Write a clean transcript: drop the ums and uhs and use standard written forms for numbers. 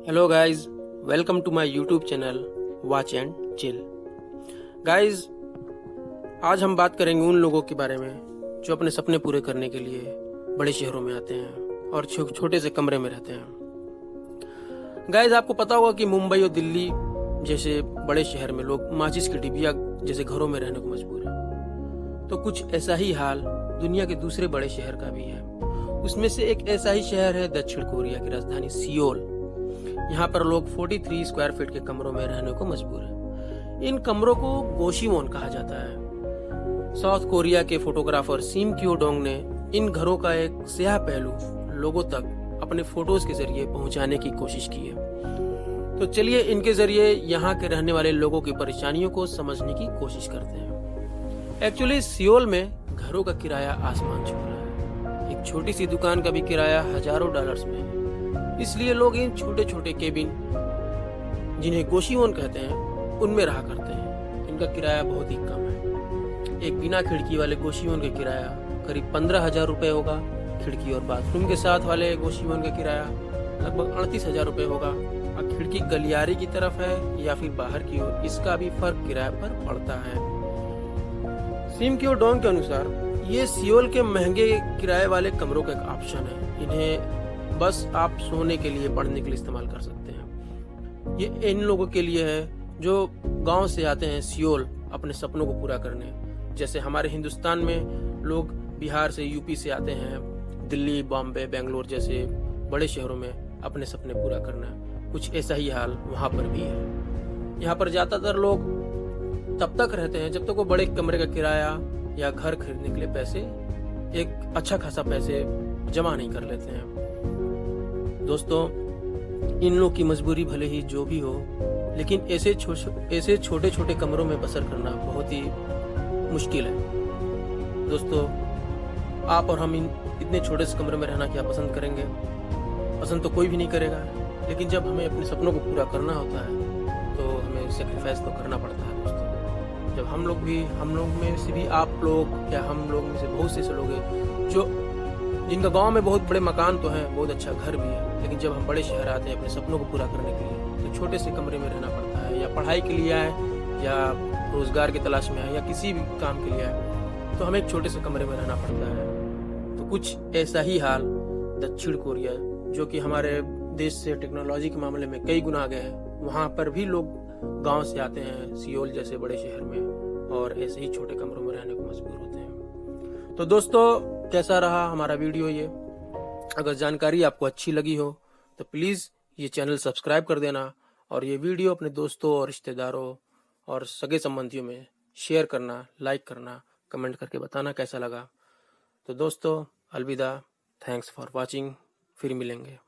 Hello guys, welcome to my YouTube channel watch and chill. Guys, आज हम बात करेंगे उन लोगों के बारे में जो अपने सपने पूरे करने के लिए बड़े शहरों में आते हैं और छोटे से कमरे में रहते हैं। गाइस, आपको पता होगा कि मुंबई और दिल्ली जैसे बड़े शहर में लोग माचिस की डिबिया जैसे घरों में रहने को मजबूर हैं। तो कुछ ऐसा ही हाल दुनिया के दूसरे बड़े शहर का भी है। उसमें से एक ऐसा ही शहर है दक्षिण कोरिया की राजधानी सियोल। यहाँ पर लोग 43 स्क्वायर फीट के कमरों में रहने को मजबूर हैं। इन कमरों को गोशीमोन कहा जाता है। साउथ कोरिया के फोटोग्राफर सिम क्यो डोंग ने इन घरों का एक स्याह पहलू लोगों तक अपने फोटोज के जरिए पहुंचाने की कोशिश की है। तो चलिए इनके जरिए यहाँ के रहने वाले लोगों की परेशानियों को समझने की कोशिश करते हैं। एक्चुअली सियोल में घरों का किराया आसमान छू रहा है। एक छोटी सी दुकान का भी किराया हजारों डॉलर्स में है। इसलिए लोग इन छोटे छोटे केबिन, जिन्हें गोशीमोन कहते हैं, उनमें रहा करते हैं। इनका किराया बहुत ही कम है। एक बिना खिड़की वाले गोशीमोन का किराया करीब 15,000 रुपए होगा। खिड़की और बाथरूम के साथ वाले गोशीमोन का किराया लगभग 38,000 रुपए होगा। और खिड़की गलियारे की तरफ है या फिर बाहर की ओर, इसका भी फर्क किराए पर पड़ता है। सिम क्यो डोंग के अनुसार ये सियोल के महंगे किराए वाले कमरों का एक ऑप्शन है। इन्हें बस आप सोने के लिए, पढ़ने के लिए इस्तेमाल कर सकते हैं। ये इन लोगों के लिए है जो गांव से आते हैं सियोल अपने सपनों को पूरा करने। जैसे हमारे हिंदुस्तान में लोग बिहार से, यूपी से आते हैं दिल्ली, बॉम्बे, बेंगलोर जैसे बड़े शहरों में अपने सपने पूरा करना। कुछ ऐसा ही हाल वहां पर भी है। यहाँ पर ज्यादातर लोग तब तक रहते हैं जब तक वो बड़े कमरे का किराया या घर खरीदने के लिए पैसे, एक अच्छा खासा पैसे जमा नहीं कर लेते हैं। दोस्तों, इन लोग की मजबूरी भले ही जो भी हो, लेकिन ऐसे छोटे छोटे कमरों में बसर करना बहुत ही मुश्किल है। दोस्तों, आप और हम इतने छोटे से कमरे में रहना क्या पसंद करेंगे? पसंद तो कोई भी नहीं करेगा। लेकिन जब हमें अपने सपनों को पूरा करना होता है तो हमें सेक्रीफाइस तो करना पड़ता है। दोस्तों, जब हम लोग में से भी आप लोग या हम लोग में से बहुत से लोग हैं जो जिनका गांव में बहुत बड़े मकान तो हैं, बहुत अच्छा घर भी है, लेकिन जब हम बड़े शहर आते हैं अपने सपनों को पूरा करने के लिए तो छोटे से कमरे में रहना पड़ता है। या पढ़ाई के लिए आए, या रोजगार की तलाश में आए, या किसी भी काम के लिए आए, तो हमें एक छोटे से कमरे में रहना पड़ता है। तो कुछ ऐसा ही हाल दक्षिण कोरिया, जो कि हमारे देश से टेक्नोलॉजी के मामले में कई गुना आगे है, वहाँ पर भी लोग गाँव से आते हैं सियोल जैसे बड़े शहर में और ऐसे ही छोटे कमरों में रहने को मजबूर होते हैं। तो दोस्तों, कैसा रहा हमारा वीडियो ये? अगर जानकारी आपको अच्छी लगी हो तो प्लीज ये चैनल सब्सक्राइब कर देना और ये वीडियो अपने दोस्तों और रिश्तेदारों और सगे संबंधियों में शेयर करना, लाइक करना, कमेंट करके बताना कैसा लगा। तो दोस्तों, अलविदा। Thanks for watching. फिर मिलेंगे।